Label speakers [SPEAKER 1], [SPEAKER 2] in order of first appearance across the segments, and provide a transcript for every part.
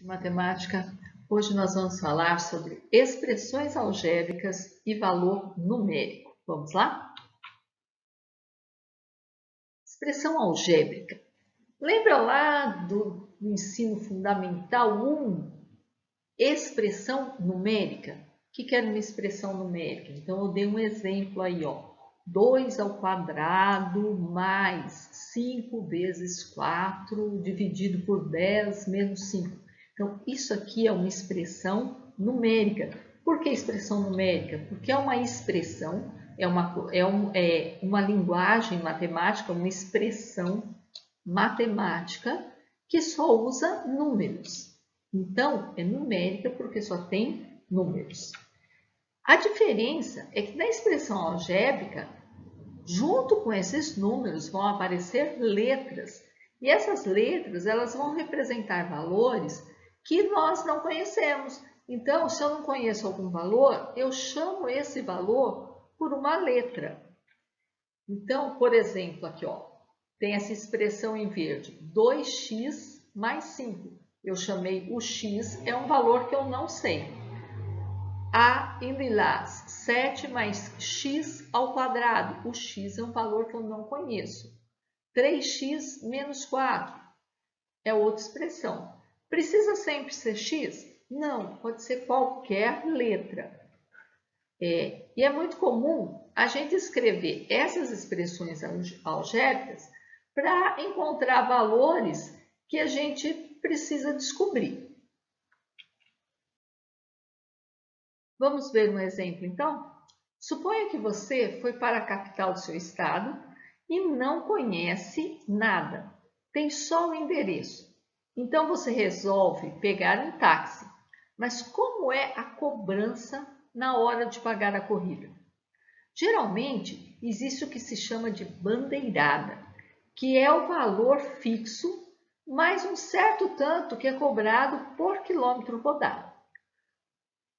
[SPEAKER 1] De matemática. Hoje nós vamos falar sobre expressões algébricas e valor numérico. Vamos lá? Expressão algébrica. Lembra lá do ensino fundamental 1? Expressão numérica. O que era uma expressão numérica? Então, eu dei um exemplo aí, ó. 2 ao quadrado mais 5 vezes 4 dividido por 10 menos 5. Então, isso aqui é uma expressão numérica. Por que expressão numérica? Porque é uma expressão, é uma linguagem matemática, uma expressão matemática que só usa números. Então, é numérica porque só tem números. A diferença é que na expressão algébrica, junto com esses números vão aparecer letras. E essas letras elas vão representar valores que nós não conhecemos. Então, se eu não conheço algum valor, eu chamo esse valor por uma letra. Então, por exemplo, aqui ó, tem essa expressão em verde, 2x mais 5. Eu chamei o x, é um valor que eu não sei. A em lilás, 7 mais x ao quadrado. O x é um valor que eu não conheço. 3x menos 4 é outra expressão. Precisa sempre ser x? Não, pode ser qualquer letra. E é muito comum a gente escrever essas expressões algébricas para encontrar valores que a gente precisa descobrir. Vamos ver um exemplo, então? Suponha que você foi para a capital do seu estado e não conhece nada, tem só o endereço. Então, você resolve pegar um táxi. Mas como é a cobrança na hora de pagar a corrida? Geralmente, existe o que se chama de bandeirada, que é o valor fixo mais um certo tanto que é cobrado por quilômetro rodado.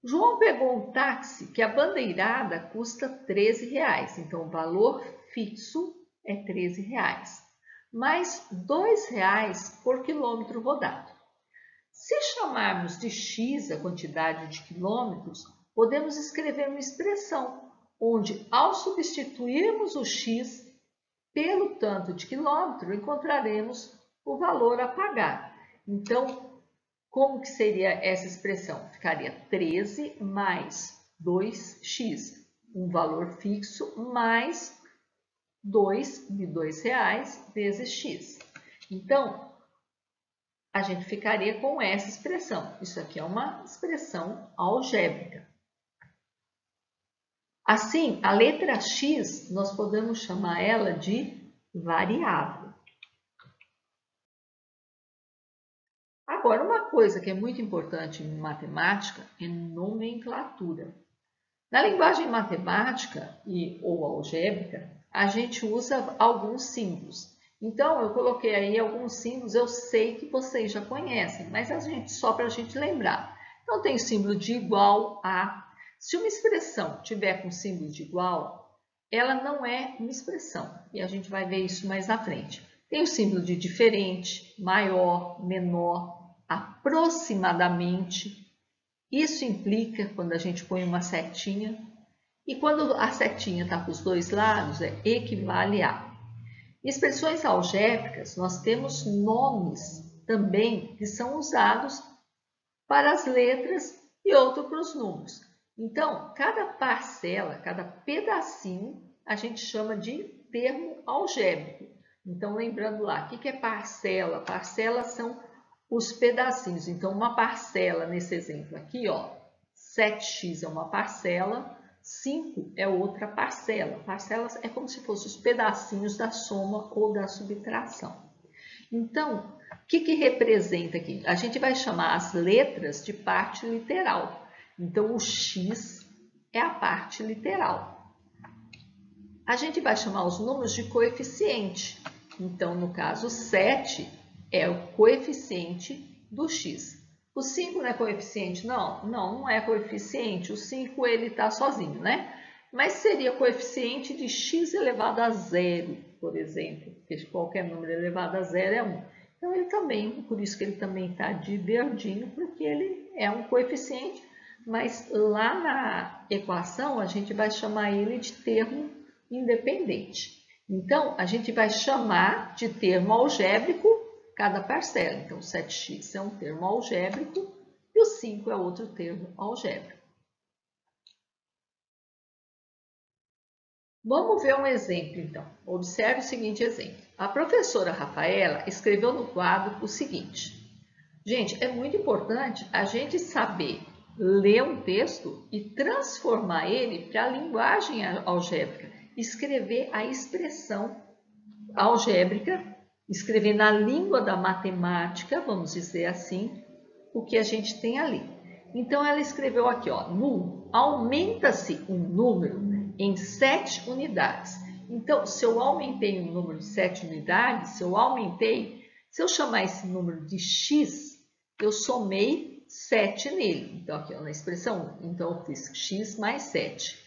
[SPEAKER 1] João pegou um táxi que a bandeirada custa R$13, então o valor fixo é R$13, mais R$2 por quilômetro rodado. Se chamarmos de x a quantidade de quilômetros, podemos escrever uma expressão, onde ao substituirmos o x pelo tanto de quilômetro, encontraremos o valor a pagar. Então, como que seria essa expressão? Ficaria 13 mais 2x, um valor fixo, mais 2 de R$2 vezes x. Então, a gente ficaria com essa expressão. Isso aqui é uma expressão algébrica. Assim, a letra x, nós podemos chamar ela de variável. Agora, uma coisa que é muito importante em matemática é nomenclatura. Na linguagem matemática ou algébrica, a gente usa alguns símbolos. Então, eu coloquei aí alguns símbolos, eu sei que vocês já conhecem, mas só para a gente lembrar. Então, tem o símbolo de igual a. Se uma expressão tiver com símbolo de igual, ela não é uma expressão, e a gente vai ver isso mais na frente. Tem o símbolo de diferente, maior, menor, aproximadamente. Isso implica quando a gente põe uma setinha, e quando a setinha está para os dois lados, é equivale a. Em expressões algébricas, nós temos nomes também que são usados para as letras e outro para os números. Então, cada parcela, cada pedacinho, a gente chama de termo algébrico. Então, lembrando lá, o que é parcela? Parcelas são os pedacinhos. Então, uma parcela, nesse exemplo aqui, ó, 7x é uma parcela, 5 é outra parcela. Parcelas é como se fossem os pedacinhos da soma ou da subtração. Então, o que representa aqui? A gente vai chamar as letras de parte literal. Então, o x é a parte literal. A gente vai chamar os números de coeficiente. Então, no caso, 7 é o coeficiente do x. O 5 não é coeficiente? Não é coeficiente. O 5 ele está sozinho, né? Mas seria coeficiente de x elevado a zero, por exemplo, porque qualquer número elevado a zero é 1. Então, ele também, por isso que ele também está de verdinho, porque ele é um coeficiente, mas lá na equação a gente vai chamar ele de termo independente. Então, a gente vai chamar de termo algébrico cada parcela. Então, 7x é um termo algébrico e o 5 é outro termo algébrico. Vamos ver um exemplo, então. Observe o seguinte exemplo. A professora Rafaela escreveu no quadro o seguinte. Gente, é muito importante a gente saber ler um texto e transformar ele para a linguagem algébrica. Escrever a expressão algébrica, escrever na língua da matemática, vamos dizer assim, o que a gente tem ali. Então, ela escreveu aqui, ó, aumenta-se um número em 7 unidades. Então, se eu aumentei um número de 7 unidades, se eu chamar esse número de x, eu somei 7 nele. Então, aqui ó, na expressão 1, então eu fiz x mais 7.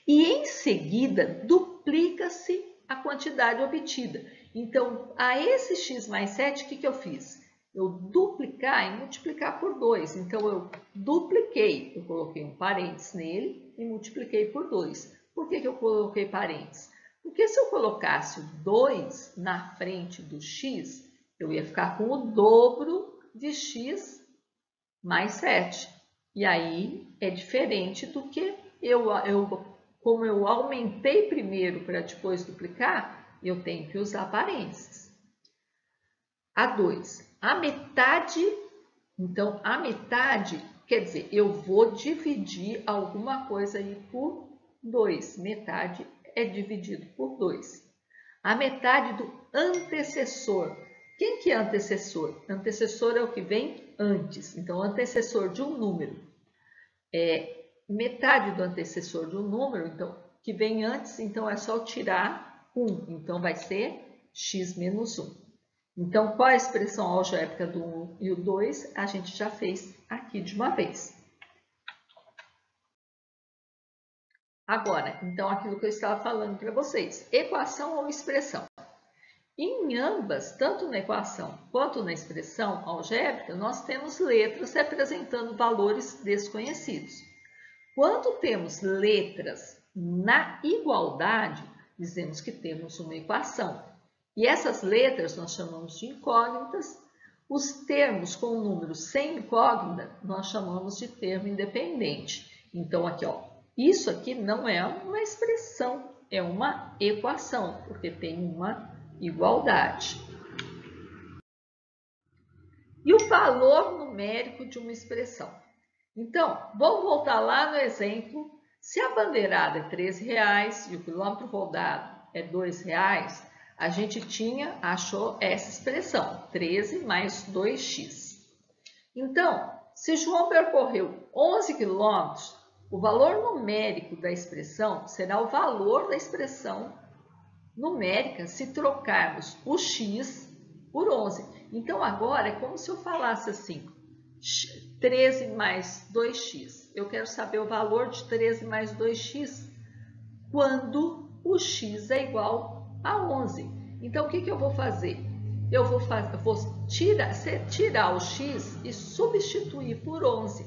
[SPEAKER 1] E em seguida, duplica-se a quantidade obtida. Então, a esse x mais 7, o que eu fiz? Eu duplicar e multiplicar por 2. Então, eu dupliquei, eu coloquei um parênteses nele e multipliquei por 2. Por que eu coloquei parênteses? Porque se eu colocasse o 2 na frente do x, eu ia ficar com o dobro de x mais 7. E aí é diferente do que como eu aumentei primeiro para depois duplicar, eu tenho que usar parênteses. A2. A metade, então a metade, quer dizer, eu vou dividir alguma coisa aí por 2. Metade é dividido por 2. A metade do antecessor. Quem que é antecessor? Antecessor é o que vem antes. Então, antecessor de um número. Metade do antecessor de um número, então, que vem antes, então é só tirar 1. Então, vai ser x menos 1. Então, qual a expressão algébrica do 1 e o 2? A gente já fez aqui de uma vez. Agora, então, aquilo que eu estava falando para vocês. Equação ou expressão? Em ambas, tanto na equação quanto na expressão algébrica, nós temos letras representando valores desconhecidos. Quando temos letras na igualdade, dizemos que temos uma equação. E essas letras nós chamamos de incógnitas. Os termos com números sem incógnita, nós chamamos de termo independente. Então, aqui, ó, isso aqui não é uma expressão, é uma equação, porque tem uma igualdade. E o valor numérico de uma expressão. Então, vamos voltar lá no exemplo. Se a bandeirada é R$13 e o quilômetro rodado é R$2, a gente achou essa expressão, 13 mais 2x. Então, se João percorreu 11 quilômetros, o valor numérico da expressão será o valor da expressão numérica se trocarmos o x por 11. Então, agora é como se eu falasse assim, 13 mais 2x. Eu quero saber o valor de 13 mais 2x quando o x é igual a 11. Então, o que eu vou fazer? Eu vou tirar o x e substituir por 11.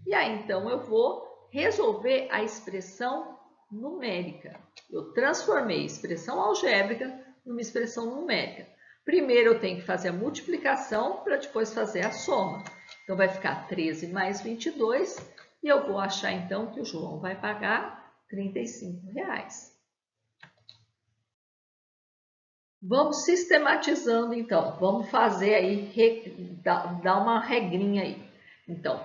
[SPEAKER 1] E aí, então, eu vou resolver a expressão numérica. Eu transformei a expressão algébrica numa expressão numérica. Primeiro eu tenho que fazer a multiplicação para depois fazer a soma. Então vai ficar 13 mais 22 e eu vou achar então que o João vai pagar R$35. Vamos sistematizando então. Vamos fazer aí, dar uma regrinha aí. Então,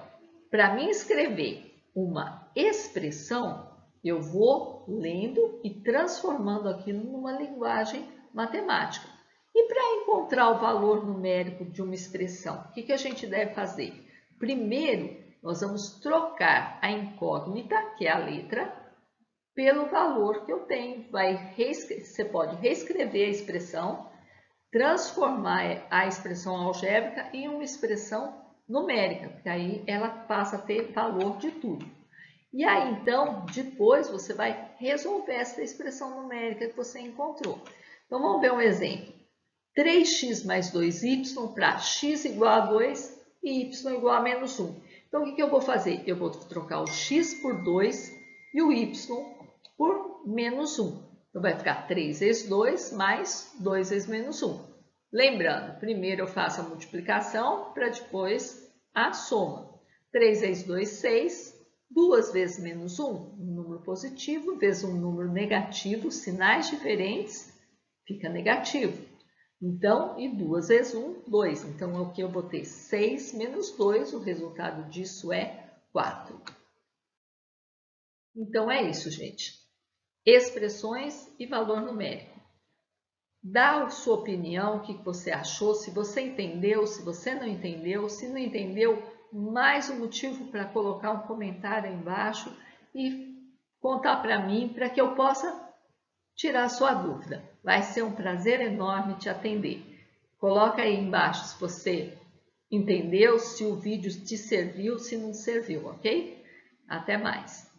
[SPEAKER 1] para mim escrever uma expressão, eu vou lendo e transformando aquilo numa linguagem matemática. E para encontrar o valor numérico de uma expressão, o que a gente deve fazer? Primeiro, nós vamos trocar a incógnita, que é a letra, pelo valor que eu tenho. Você pode reescrever a expressão, transformar a expressão algébrica em uma expressão numérica, porque aí ela passa a ter valor de tudo. E aí, então, depois você vai resolver essa expressão numérica que você encontrou. Então, vamos ver um exemplo. 3x mais 2y para x igual a 2 e y igual a menos 1. Então, o que eu vou fazer? Eu vou trocar o x por 2 e o y por menos 1. Então, vai ficar 3 vezes 2 mais 2 vezes menos 1. Lembrando, primeiro eu faço a multiplicação para depois a soma. 3 vezes 2, 6. 2 vezes menos 1, um número positivo, vezes um número negativo, sinais diferentes, fica negativo. Então, e 2 vezes 1, 2. Então, aqui eu botei 6 menos 2, o resultado disso é 4. Então, é isso, gente. Expressões e valor numérico. Dá a sua opinião, o que você achou, se você entendeu, se você não entendeu. Se não entendeu, mais um motivo para colocar um comentário aí embaixo e contar para mim, para que eu possa tirar a sua dúvida. Vai ser um prazer enorme te atender. Coloca aí embaixo se você entendeu, se o vídeo te serviu, se não serviu, ok? Até mais!